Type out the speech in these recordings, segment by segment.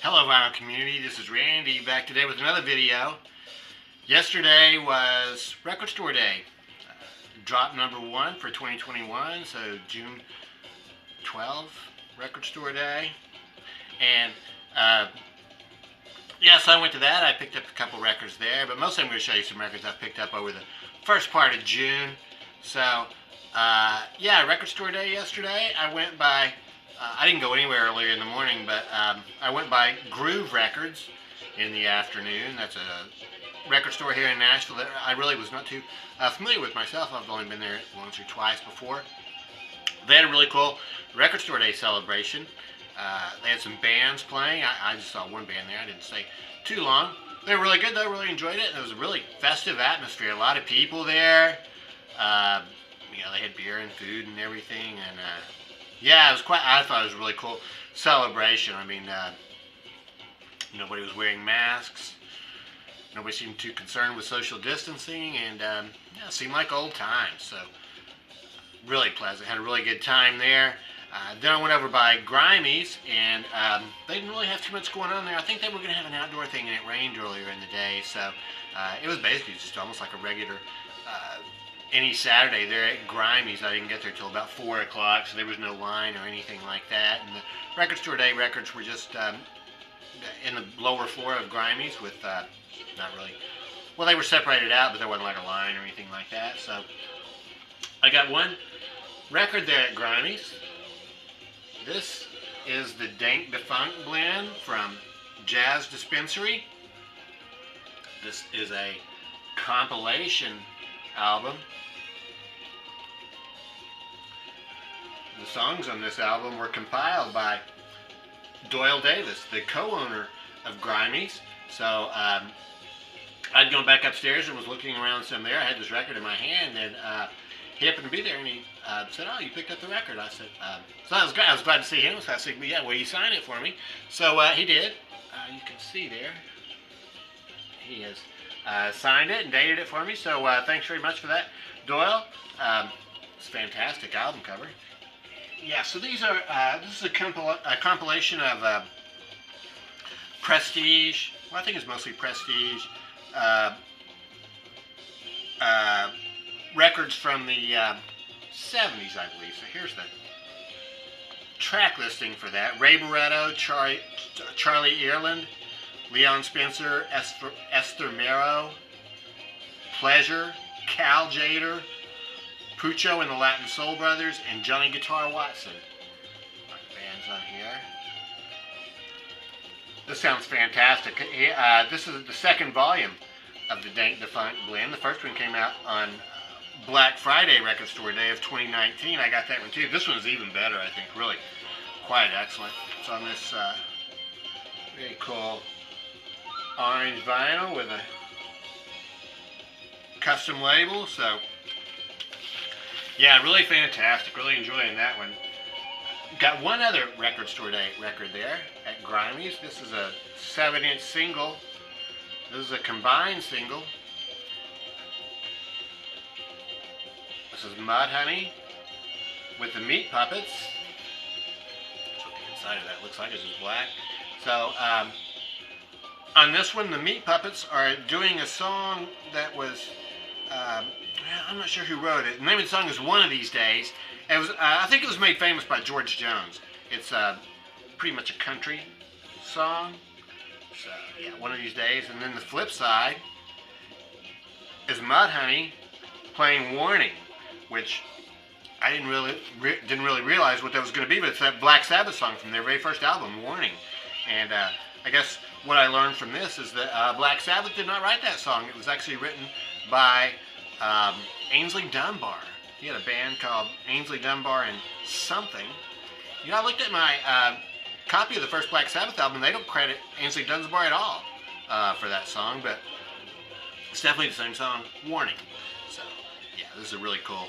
Hello vinyl community, this is Randy back today with another video. Yesterday was Record Store Day. Drop number 1 for 2021, so June 12th, Record Store Day. And yes, I went to that. I picked up a couple records there, but mostly I'm going to show you some records I picked up over the first part of June. So yeah, Record Store Day yesterday. I went by I didn't go anywhere earlier in the morning, but I went by Groove Records in the afternoon. That's a record store here in Nashville that I really was not too familiar with myself. I've only been there once or twice before. They had a really cool Record Store Day celebration. They had some bands playing. I just saw one band there. I didn't stay too long. They were really good though. Really enjoyed it. And it was a really festive atmosphere. A lot of people there. They had beer and food and everything. And yeah, it was I thought it was a really cool celebration. I mean, nobody was wearing masks. Nobody seemed too concerned with social distancing, and yeah, it seemed like old times. So really pleasant. Had a really good time there. Then I went over by Grimey's, and they didn't really have too much going on there. I think they were going to have an outdoor thing, and it rained earlier in the day, so it was basically just almost like a regular any Saturday there at Grimey's. I didn't get there till about 4 o'clock, so there was no line or anything like that. And the Record Store Day records were just in the lower floor of Grimey's with not really, well, they were separated out, but there wasn't like a line or anything like that. So I got one record there at Grimey's. This is the Dank Defunct blend from Jazz Dispensary. This is a compilation album. The songs on this album were compiled by Doyle Davis, the co-owner of Grimey's. So I'd gone back upstairs and was looking around some there. I had this record in my hand, and he happened to be there, and he said, "Oh, you picked up the record." I said, so I was glad to see him. So I said, "Well, yeah, will you sign it for me?" So he did. You can see there. He has signed it and dated it for me. So thanks very much for that, Doyle. It's a fantastic album cover. Yeah, so these are this is a compilation of prestige. Well, I think it's mostly prestige records from the 70s, I believe. So here's the track listing for that: Ray Barretto, Charlie Ireland, Leon Spencer, Esther Mero, Pleasure, Cal Jader, Pucho and the Latin Soul Brothers, and Johnny Guitar Watson. Bands on here. This sounds fantastic. This is the second volume of the Dank Defunct blend. The first one came out on Black Friday Record Store Day of 2019. I got that one too. This one's even better, I think. Really quite excellent. It's on this very cool orange vinyl with a custom label. So yeah, really fantastic. Really enjoying that one. Got one other Record Store Day record there at Grimey's. This is a 7-inch single. This is a combined single. This is Mudhoney with the Meat Puppets. That's what the inside of that looks like. It's just black. So on this one, the Meat Puppets are doing a song that was I'm not sure who wrote it. The name of the song is One of These Days. It was, I think it was made famous by George Jones. It's pretty much a country song. So, yeah, One of These Days. And then the flip side is Mudhoney playing Warning, which I didn't really realize what that was going to be, but it's that Black Sabbath song from their very first album, Warning. And I guess what I learned from this is that Black Sabbath did not write that song. It was actually written by Ainsley Dunbar. He had a band called Ainsley Dunbar and something. You know, I looked at my copy of the first Black Sabbath album. They don't credit Ainsley Dunbar at all for that song, but it's definitely the same song, Warning. So, yeah, this is a really cool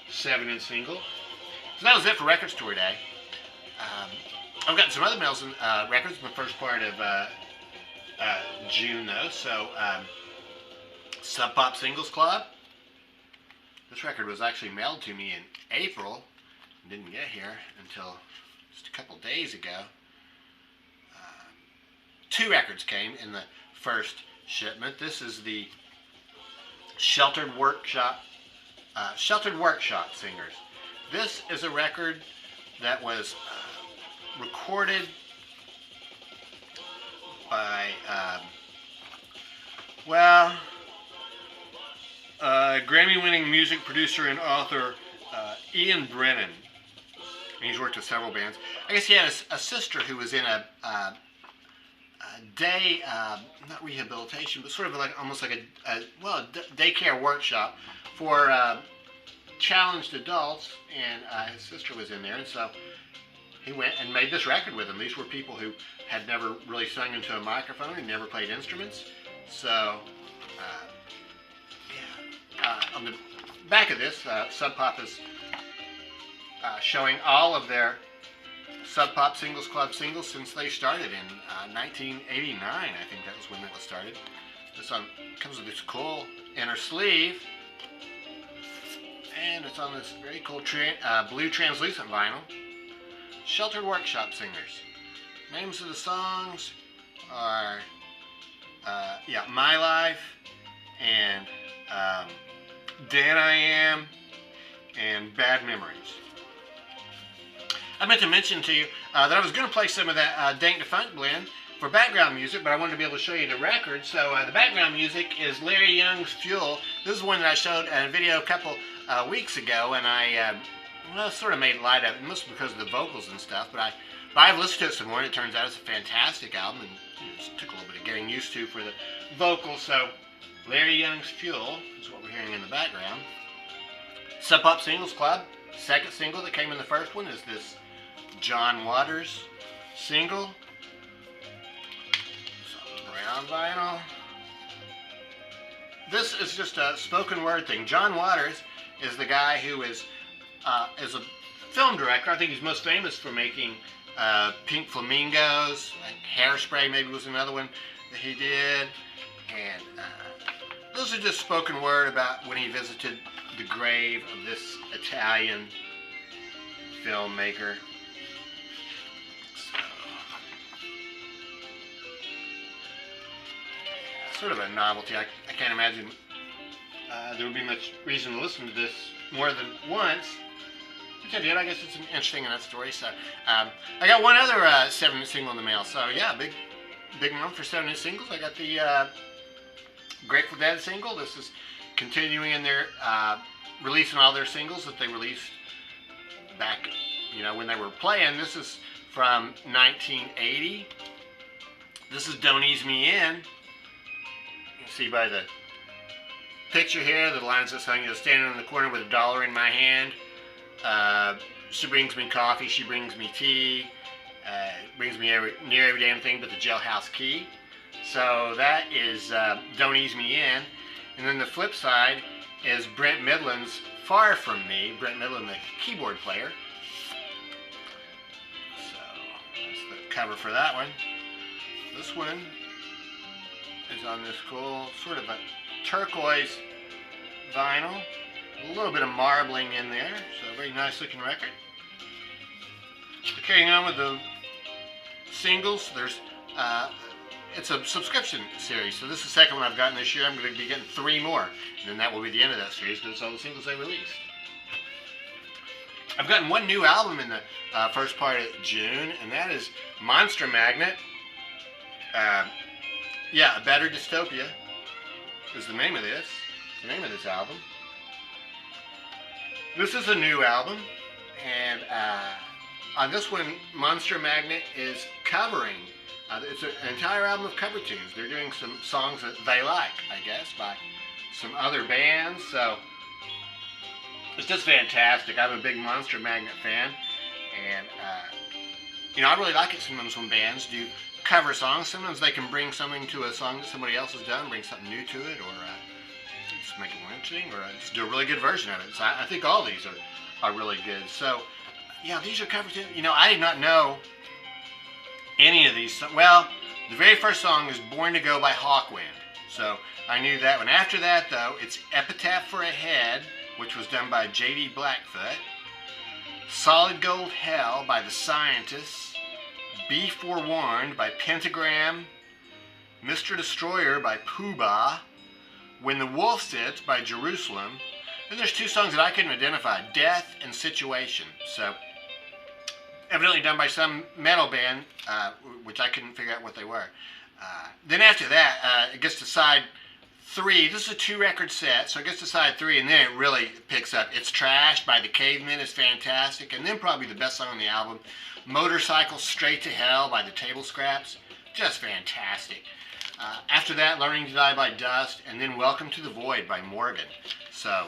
7-inch single. So that was it for Record Store Day. I've gotten some other Melson records in the first part of June, though. So, Sub Pop Singles Club. This record was actually mailed to me in April. Didn't get here until just a couple days ago. 2 records came in the first shipment. This is the Sheltered Workshop Singers. This is a record that was recorded by, Grammy-winning music producer and author Ian Brennan. And he's worked with several bands. I guess he had a sister who was in a day, not rehabilitation, but sort of like almost like a daycare workshop for challenged adults, and his sister was in there, and so he went and made this record with them. These were people who had never really sung into a microphone and never played instruments. So, on the back of this, Sub Pop is showing all of their Sub Pop Singles Club singles since they started in 1989. I think that was when that was started. This one comes with this cool inner sleeve, and it's on this very cool blue translucent vinyl. Sheltered Workshop Singers. Names of the songs are My Life, and Dan I Am, and Bad Memories. I meant to mention to you that I was going to play some of that Dank Defunct blend for background music, but I wanted to be able to show you the record. So the background music is Larry Young's Fuel. This is one that I showed in a video a couple weeks ago, and I sort of made light of it, mostly because of the vocals and stuff, but I've listened to it some more, and it turns out it's a fantastic album, and it just took a little bit of getting used to for the vocals. So Larry Young's Fuel is what we're hearing in the background. Sub Pop Singles Club, second single that came in the first one is this John Waters single. Some brown vinyl. This is just a spoken word thing. John Waters is the guy who is a film director. I think he's most famous for making Pink Flamingos, like Hairspray maybe was another one that he did. And those are just spoken word about when he visited the grave of this Italian filmmaker. Sort of a novelty. I can't imagine there would be much reason to listen to this more than once. Which I did. I guess it's interesting enough story. So I got one other 7-inch single in the mail. So yeah, big month for 7-inch singles. I got the Grateful Dead single. This is continuing in their releasing all their singles that they released back, when they were playing. This is from 1980. This is Don't Ease Me In. You can see by the picture here, the lines that song, standing in the corner with $1 in my hand. She brings me coffee, she brings me tea, brings me near every damn thing but the jailhouse key. So that is Don't Ease Me In. And then the flip side is Brent Midland's Far From Me. Brent Midland, the keyboard player. So that's the cover for that one. This one is on this cool sort of a turquoise vinyl. A little bit of marbling in there, so a very nice looking record. Carrying on with the singles, there's it's a subscription series, so this is the second one I've gotten this year. I'm going to be getting 3 more, and then that will be the end of that series, because it's all the singles they released. I've gotten one new album in the first part of June, and that is Monster Magnet. A Better Dystopia is the name of this. The name of this album. This is a new album, and on this one, Monster Magnet is covering. It's an entire album of cover tunes. They're doing some songs that they like, I guess, by some other bands. So it's just fantastic. I'm a big Monster Magnet fan, and I really like it sometimes when bands do cover songs. Sometimes they can bring something to a song that somebody else has done, bring something new to it, or just make it more interesting, or just do a really good version of it. So I think all these are really good. So yeah, these are cover tunes. I did not know any of these. Well, the very first song is Born to Go by Hawkwind. So I knew that one. After that, though, it's Epitaph for a Head, which was done by J.D. Blackfoot. Solid Gold Hell by The Scientists. Be Forewarned by Pentagram, Mr. Destroyer by Pooh-Bah, When the Wolf Sits by Jerusalem. And there's two songs that I couldn't identify, Death and Situation. So, evidently done by some metal band, which I couldn't figure out what they were. Then after that, it gets to side 3. This is a 2-record set, so it gets to side 3, and then it really picks up. It's Trash by the Cavemen is fantastic, and then probably the best song on the album, Motorcycle Straight to Hell by the Table Scraps. Just fantastic. After that, Learning to Die by Dust, and then Welcome to the Void by Morgan. So,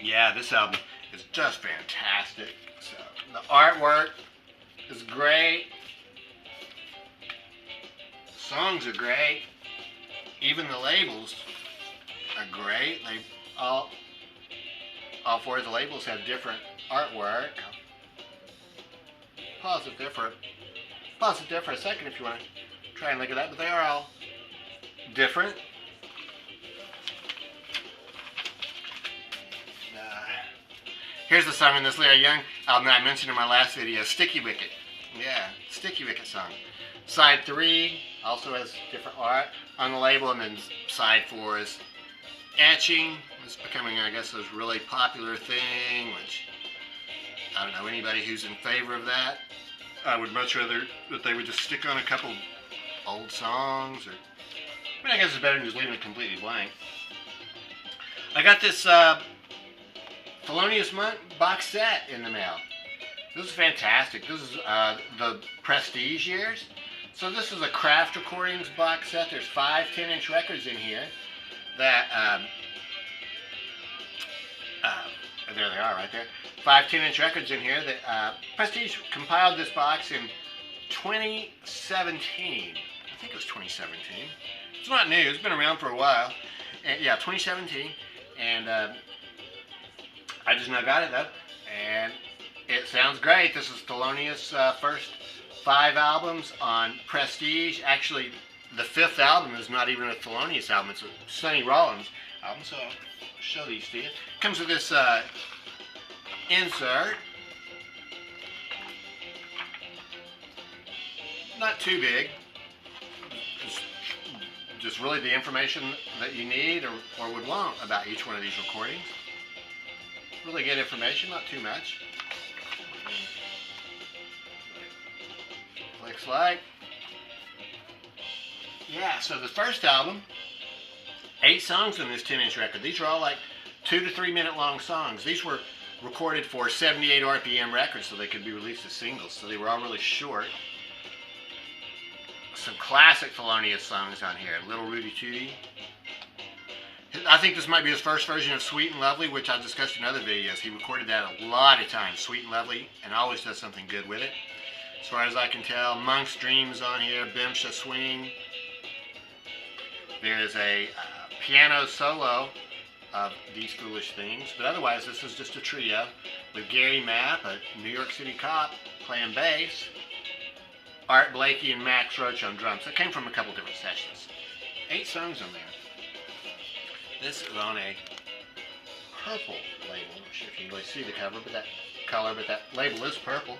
yeah, this album is just fantastic. So, the artwork is great. The songs are great. Even the labels are great. They all 4 of the labels have different artwork. Pause it there for a second if you want to try and look at that, but they are all different. Here's the song in this Larry Young album that I mentioned in my last video, Sticky Wicket. Yeah, Sticky Wicket song. Side 3 also has different art on the label, and then side 4 is etching. It's becoming, I guess, a really popular thing, which I don't know anybody who's in favor of that. I would much rather that they would just stick on a couple old songs, or I mean, I guess it's better than just leaving it completely blank. I got this Thelonious Monk box set in the mail. This is fantastic. This is the Prestige years. So this is a Craft Recordings box set. There's 5 10-inch records in here that, there they are right there. 5 10-inch records in here that Prestige compiled this box in 2017. I think it was 2017. It's not new. It's been around for a while. And, yeah, 2017. And I just now got it, though. And it sounds great. This is Thelonious' first 5 albums on Prestige. Actually, the 5th album is not even a Thelonious album. It's a Sonny Rollins album. So I'll show these to you. Comes with this insert. Not too big. Just really the information that you need or would want about each one of these recordings. Really good information, not too much. Looks like. Yeah, so the first album, 8 songs on this 10-inch record. These are all like 2 to 3 minute long songs. These were recorded for 78 RPM records so they could be released as singles. So they were all really short. Some classic Thelonious songs on here. Little Rudy Tooty. I think this might be his first version of Sweet and Lovely, which I've discussed in other videos. He recorded that a lot of times, Sweet and Lovely, and always does something good with it. As far as I can tell, Monk's Dreams on here, Bimsha Swing. There's a piano solo of These Foolish Things, but otherwise this is just a trio with Gary Mapp, a New York City cop, playing bass, Art Blakey and Max Roach on drums. That came from a couple different sessions. 8 songs on there. This is on a purple label. I'm not sure if you can really see the cover, but that label is purple.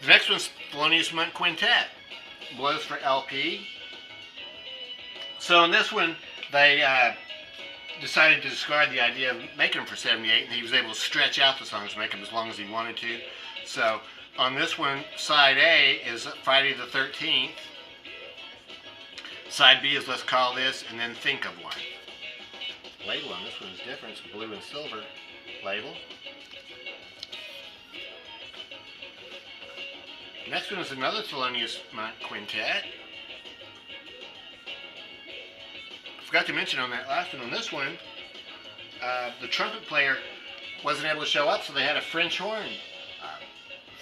The next one's Thelonious Monk Quintet, Blows for LP. So in this one, they decided to discard the idea of making them for 78, and he was able to stretch out the songs, make them as long as he wanted to. So on this one, side A is Friday the 13th. Side B is Let's Call This, and then Think of One. The label on this one is different. It's a blue and silver label. Next one is another Thelonious Monk Quintet. I forgot to mention on that last one, on this one, the trumpet player wasn't able to show up, so they had a French horn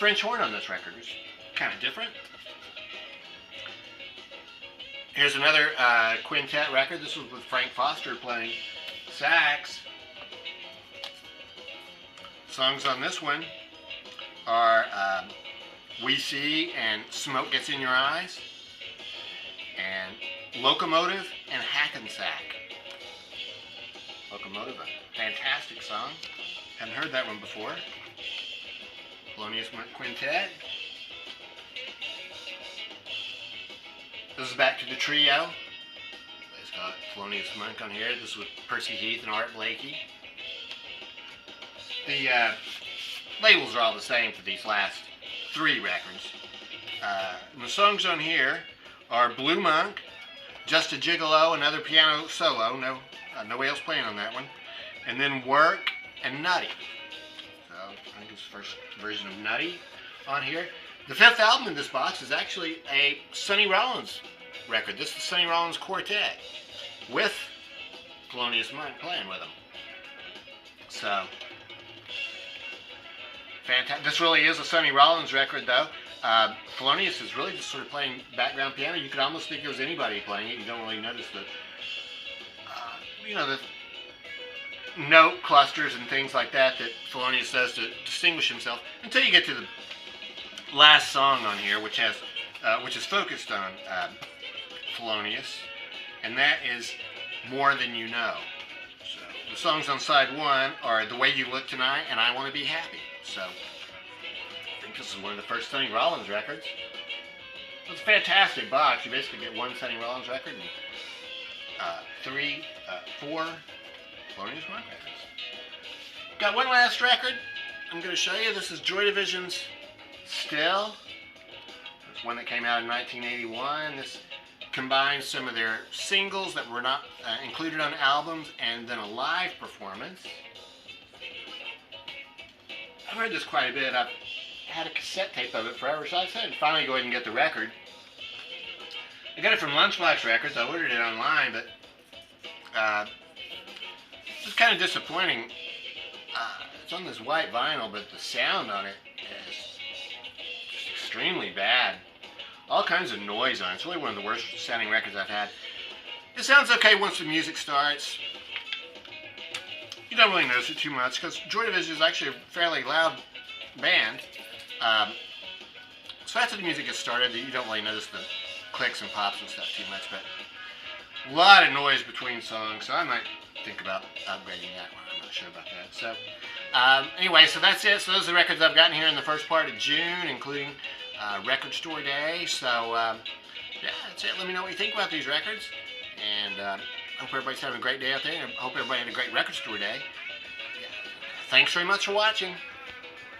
on this record, which is kind of different. Here's another quintet record. This was with Frank Foster playing sax. Songs on this one are We See and Smoke Gets in Your Eyes, and Locomotive and Hackensack. Locomotive, a fantastic song. Hadn't heard that one before. Thelonious Monk Quintet. This is back to the trio. It's got Thelonious Monk on here. This is with Percy Heath and Art Blakey. The labels are all the same for these last 3 records. The songs on here are Blue Monk, Just a Gigolo, another piano solo, nobody else playing on that one, and then Work and Nutty. So I think it's the first version of Nutty on here. The 5th album in this box is actually a Sonny Rollins record. This is the Sonny Rollins Quartet with Thelonious Monk playing with them. So fantastic. This really is a Sonny Rollins record, though. Thelonious is really just sort of playing background piano. You could almost think it was anybody playing it. You don't really notice the, the note clusters and things like that Thelonious does to distinguish himself until you get to the last song on here, which is focused on Thelonious, and that is More Than You Know. So the songs on side 1 are The Way You Look Tonight and I Want to Be Happy. So I think this is one of the first Sonny Rollins records. It's a fantastic box. You basically get 1 Sonny Rollins record and 4 Thelonious Monk records. Got one last record I'm going to show you. This is Joy Division's Still. It's one that came out in 1981. This combines some of their singles that were not included on albums and then a live performance. I've heard this quite a bit. I've had a cassette tape of it forever, so I decided to finally go ahead and get the record. I got it from Lunchbox Records. I ordered it online, but it was kind of disappointing. It's on this white vinyl, but the sound on it is just extremely bad. All kinds of noise on it. It's really one of the worst sounding records I've had. It sounds okay once the music starts. You don't really notice it too much because Joy Division is actually a fairly loud band. So after the music gets started, you don't really notice the clicks and pops and stuff too much, but a lot of noise between songs, so I might think about upgrading that one. I'm not sure about that. So anyway, so that's it. So those are the records I've gotten here in the first part of June, including Record Store Day. So yeah, that's it. Let me know what you think about these records, and I hope everybody's having a great day out there, and I hope everybody had a great Record Store Day. Yeah. Thanks very much for watching.